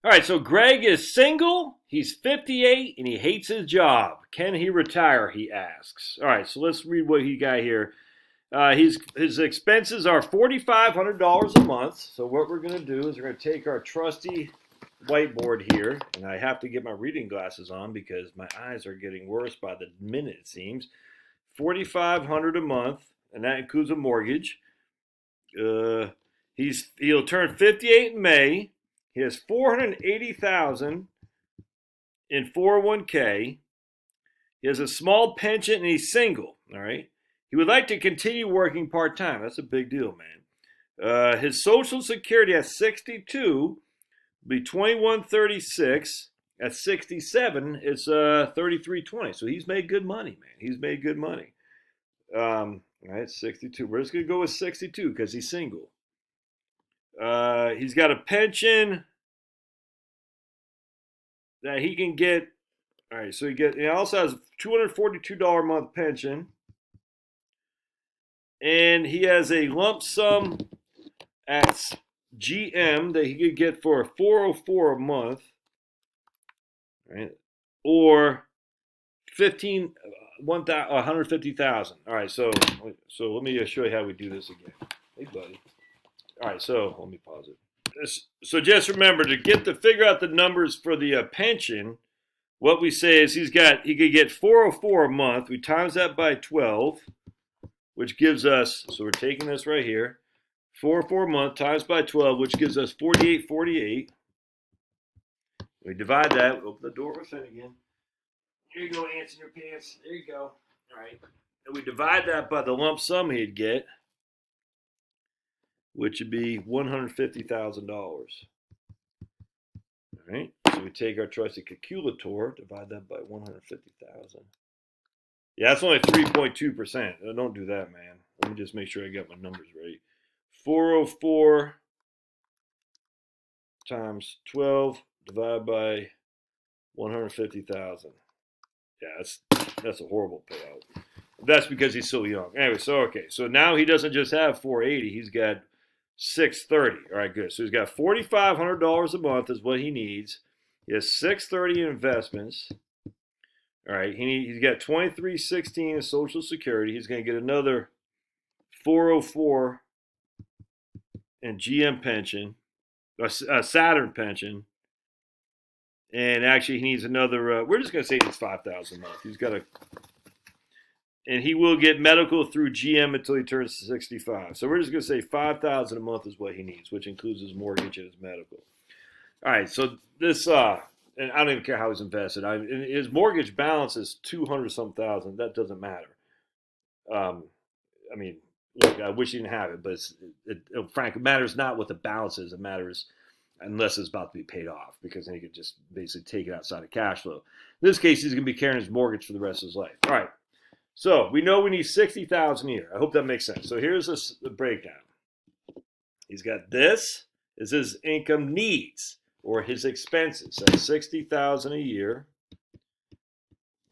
All right, so Greg is single, he's 58, and he hates his job. Can he retire, he asks. All right, so let's read what he got here. His expenses are $4,500 a month. So what we're going to do is we're going to take our trusty whiteboard here, and I have to get my reading glasses on because my eyes are getting worse by the minute, it seems. $4,500 a month, and that includes a mortgage. He'll turn 58 in May. He has $480,000 in 401k. He has a small pension, and he's single. All right. He would like to continue working part-time. That's a big deal, man. His Social Security at 62 will be 2136. At 67, it's 3320. So he's made good money, man. He's made good money. All right, 62. We're just going to go with 62 because he's single. He's got a pension that he can get. All right, so he also has a $242 a month pension. And he has a lump sum at GM that he could get for $404 a month, right? Or $150,000. All right, so let me show you how we do this again. Hey, buddy. All right, so let me pause it. So just remember to figure out the numbers for the pension. What we say is he could get $404 a month. We times that by 12. Which gives us, so we're taking this right here, 4 month times by 12, which gives us 4848. We divide that, open the door within again. Here you go, ants in your pants. There you go. All right. And we divide that by the lump sum he'd get, which would be $150,000. All right. So we take our trusty calculator, divide that by 150,000. Yeah, that's only 3.2%. Don't do that, man. Let me just make sure I got my numbers right. 404 times 12 divided by 150,000. Yeah, that's a horrible payout. That's because he's so young. Anyway, so now he doesn't just have 480. He's got 630. All right, good. So he's got $4,500 a month is what he needs. He has 630 in investments. All right, he's got 2316 in Social Security. He's going to get another 404 in GM pension, a Saturn pension, and actually he needs another. We're just going to say it's $5,000 a month. He's got and he will get medical through GM until he turns 65. So we're just going to say $5,000 a month is what he needs, which includes his mortgage and his medical. All right, so this. And I don't even care how he's invested. His mortgage balance is 200-some thousand. That doesn't matter. I mean, look, I wish he didn't have it, but Frank, it matters not what the balance is. It matters unless it's about to be paid off, because then he could just basically take it outside of cash flow. In this case, he's going to be carrying his mortgage for the rest of his life. All right. So we know we need $60,000 a year. I hope that makes sense. So here's the breakdown. He's got this is his income needs, or his expenses. That's $60,000 a year.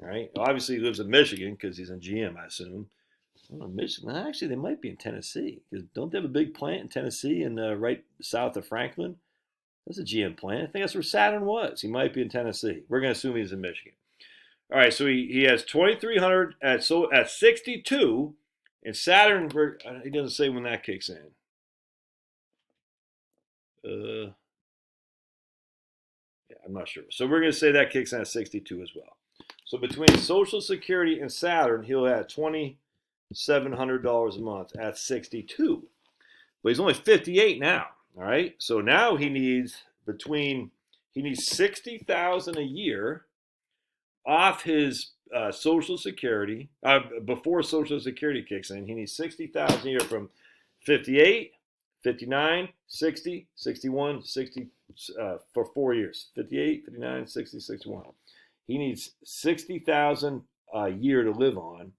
All right. Obviously, he lives in Michigan because he's in GM, I assume. I don't know, Michigan. Actually, they might be in Tennessee. Don't they have a big plant in Tennessee and right south of Franklin? That's a GM plant. I think that's where Saturn was. He might be in Tennessee. We're going to assume he's in Michigan. All right. So he has 2,300 at 62, and Saturn. He doesn't say when that kicks in. I'm not sure. So we're going to say that kicks in at 62 as well. So between Social Security and Saturn, he'll have $2,700 a month at 62. But he's only 58 now. All right. So now he needs $60,000 a year off his Social Security before Social Security kicks in. He needs $60,000 a year from 58, 59, 60, 61, 60 for 4 years. 58, 59, 60, 61. He needs $60,000 a year to live on.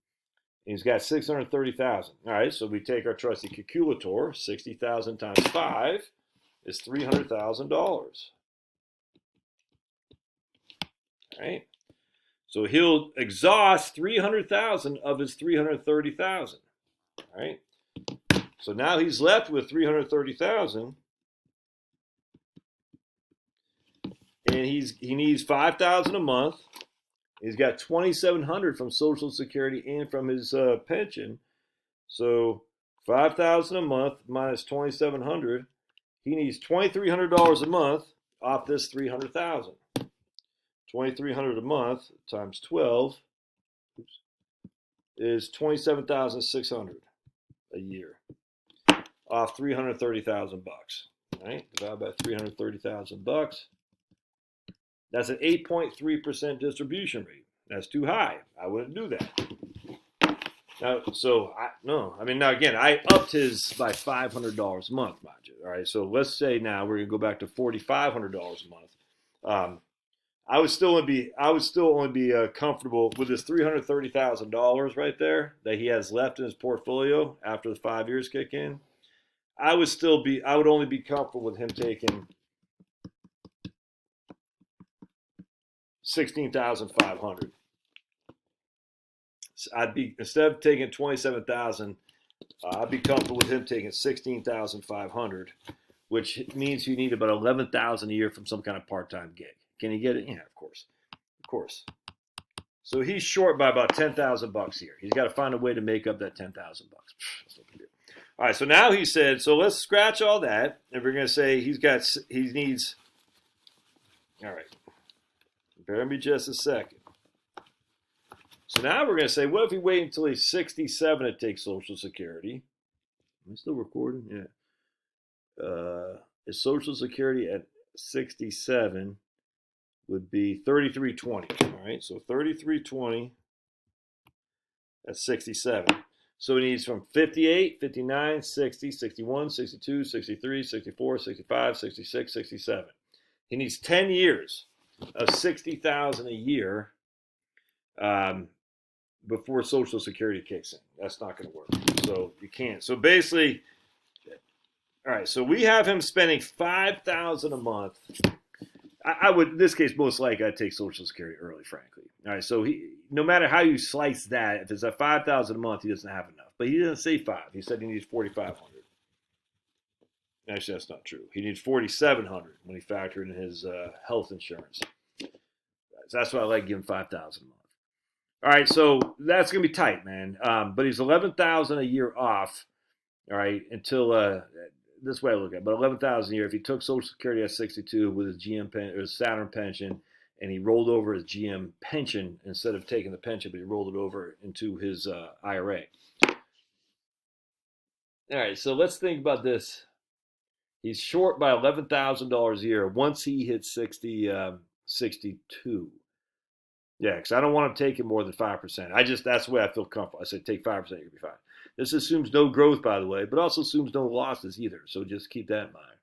He's got $630,000. All right, so we take our trusty calculator. 60,000 times 5 is $300,000. All right. So he'll exhaust $300,000 of his $330,000. All right. So now he's left with $330,000. and he needs $5,000 a month. He's got $2,700 from Social Security and from his pension. So $5,000 a month minus $2,700. He needs $2,300 a month off this $300,000. $2,300 a month times 12 is $27,600 a year off $330,000. Right? Divided by $330,000. That's an 8.3% distribution rate. That's too high. I wouldn't do that. Now again, I upped his by $500 a month, mind you. All right, so let's say now we're gonna go back to $4,500 a month. I would still only be comfortable with this $330,000 right there that he has left in his portfolio after the 5 years kick in. I would only be comfortable with him taking $16,500. I'd be, instead of taking $27,000, I'd be comfortable with him taking $16,500, which means you need about $11,000 a year from some kind of part-time gig. Can he get it? Yeah, of course. So he's short by about $10,000 a year. He's got to find a way to make up that $10,000. All right, so now he said, so let's scratch all that, and we're going to say he needs. All right, bear me just a second. So now we're going to say, what if we wait until he's 67 to take Social Security? Am I still recording? Yeah. His Social Security at 67 would be 3320. All right, so 3320 at 67. So he needs from 58, 59, 60, 61, 62, 63, 64, 65, 66, 67. He needs 10 years of $60,000 a year before Social Security kicks in. That's not going to work. So you can't. So basically, all right, so we have him spending $5,000 a month. I would, in this case, most likely I'd take Social Security early, frankly. All right, so no matter how you slice that, if it's at $5,000 a month, he doesn't have enough. But he didn't say 5. He said he needs $4,500. Actually, that's not true. He needs $4,700 when he factored in his health insurance. So that's why I like giving $5,000 a month. All right, so that's gonna be tight, man. But he's $11,000 a year off. All right, until this way I look at it, but $11,000 a year. If he took Social Security at 62 with his GM or his Saturn pension, and he rolled over his GM pension instead of taking the pension, but he rolled it over into his IRA. All right, so let's think about this. He's short by $11,000 a year once he hits 62. Yeah, because I don't want to take it more than 5%. That's the way I feel comfortable. I said take 5%, you'll be fine. This assumes no growth, by the way, but also assumes no losses either. So just keep that in mind.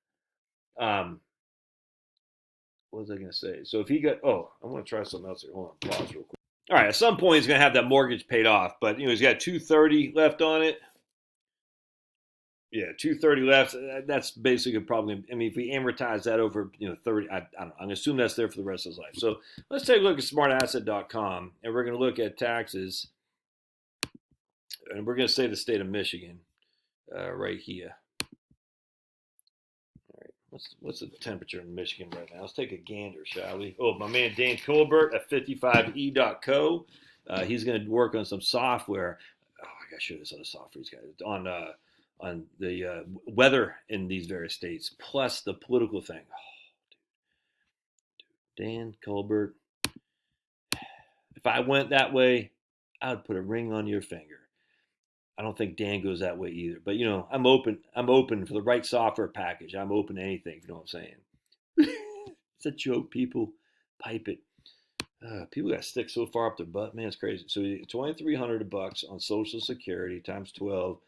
What was I going to say? So if he got, I want to try something else here. Hold on, pause real quick. All right, at some point he's going to have that mortgage paid off, but he's got $230 left on it. Yeah, $230 left. That's basically probably. I mean, if we amortize that over 30, I don't know. I'm gonna assume that's there for the rest of his life. So let's take a look at smartasset.com, and we're gonna look at taxes, and we're gonna say the state of Michigan, right here. All right, what's the temperature in Michigan right now? Let's take a gander, shall we? Oh, my man Dan Colbert at 55e.co. He's gonna work on some software. Oh, I gotta show this other software he's got on the weather in these various states, plus the political thing. Oh, dude. Dan Colbert. If I went that way, I would put a ring on your finger. I don't think Dan goes that way either. But I'm open. I'm open for the right software package. I'm open to anything. If you know what I'm saying. It's a joke, people. Pipe it. People got to stick so far up their butt, man. It's crazy. So $2,300 on Social Security times 12.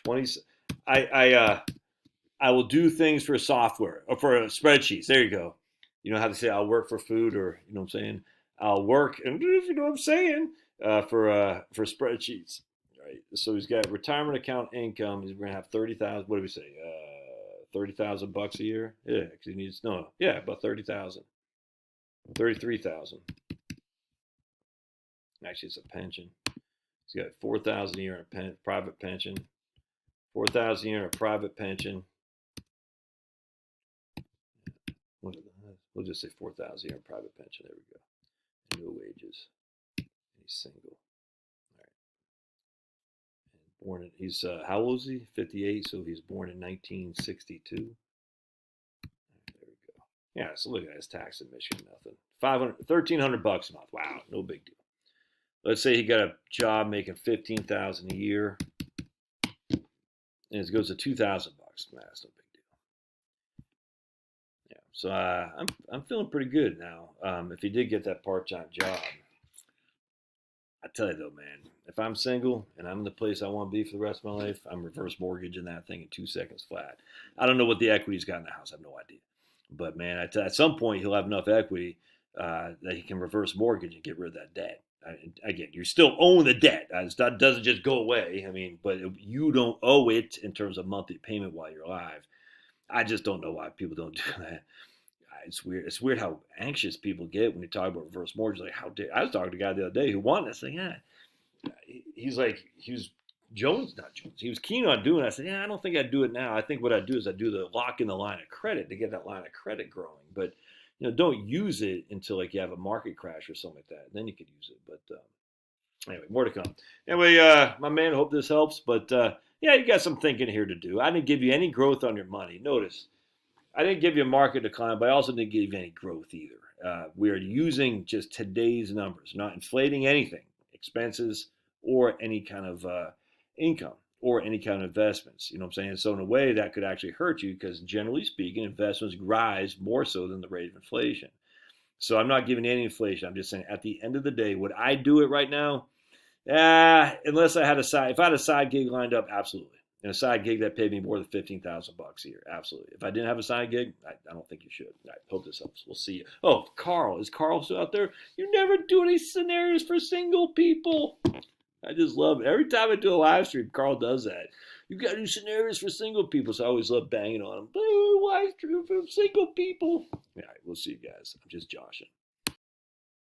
20. I will do things for software or for spreadsheets. There you go. You know how to say I'll work for food, or you know what I'm saying. I'll work, and you know what I'm saying, for spreadsheets. Right. So he's got retirement account income. He's going to have 30,000. What do we say? $30,000 a year. Yeah, because he needs about 30,000. 33,000. Actually, it's a pension. He's got 4,000 a year in a private pension. 4,000 a year in a private pension. We'll just say 4,000 a year in private pension. There we go. No wages. And he's single. All right. And born in, he's how old is he? 58. So he's born in 1962. Right, there we go. Yeah. So look at his tax in Michigan. Nothing. 1,300 bucks a month. Wow. No big deal. Let's say he got a job making 15,000 a year, and it goes to 2,000 bucks. Nah, that's no big deal. Yeah. So I'm feeling pretty good now. If he did get that part-time job, I tell you though, man, if I'm single and I'm in the place I want to be for the rest of my life, I'm reverse mortgaging that thing in 2 seconds flat. I don't know what the equity's got in the house. I have no idea. But man, at some point he'll have enough equity that he can reverse mortgage and get rid of that debt. Again, you still own the debt. That doesn't just go away. I mean, but you don't owe it in terms of monthly payment while you're alive. I just don't know why people don't do that. It's weird. It's weird how anxious people get when you talk about reverse mortgage. Like, how dare I was talking to a guy the other day who wanted. I said, yeah. He's like, he was not Jones. He was keen on doing it. I said, yeah, I don't think I'd do it now. I think what I'd do is I'd do the lock in the line of credit to get that line of credit growing. But don't use it until like you have a market crash or something like that. Then you could use it. But anyway, more to come. Anyway, my man, hope this helps. But yeah, you got some thinking here to do. I didn't give you any growth on your money. Notice, I didn't give you a market decline, but I also didn't give you any growth either. We are using just today's numbers, not inflating anything, expenses or any kind of income or any kind of investments. You know what I'm saying? So in a way that could actually hurt you because generally speaking, investments rise more so than the rate of inflation. So I'm not giving any inflation. I'm just saying at the end of the day, would I do it right now? Unless I had if I had a side gig lined up, absolutely. And a side gig that paid me more than 15,000 bucks a year, absolutely. If I didn't have a side gig, I don't think you should. I hope this helps. We'll see you. Oh, Carl, is Carl still out there? You never do any scenarios for single people. I just love it. Every time I do a live stream, Carl does that. You got to do scenarios for single people, so I always love banging on him. Live stream for single people. All right, we'll see you guys. I'm just joshing.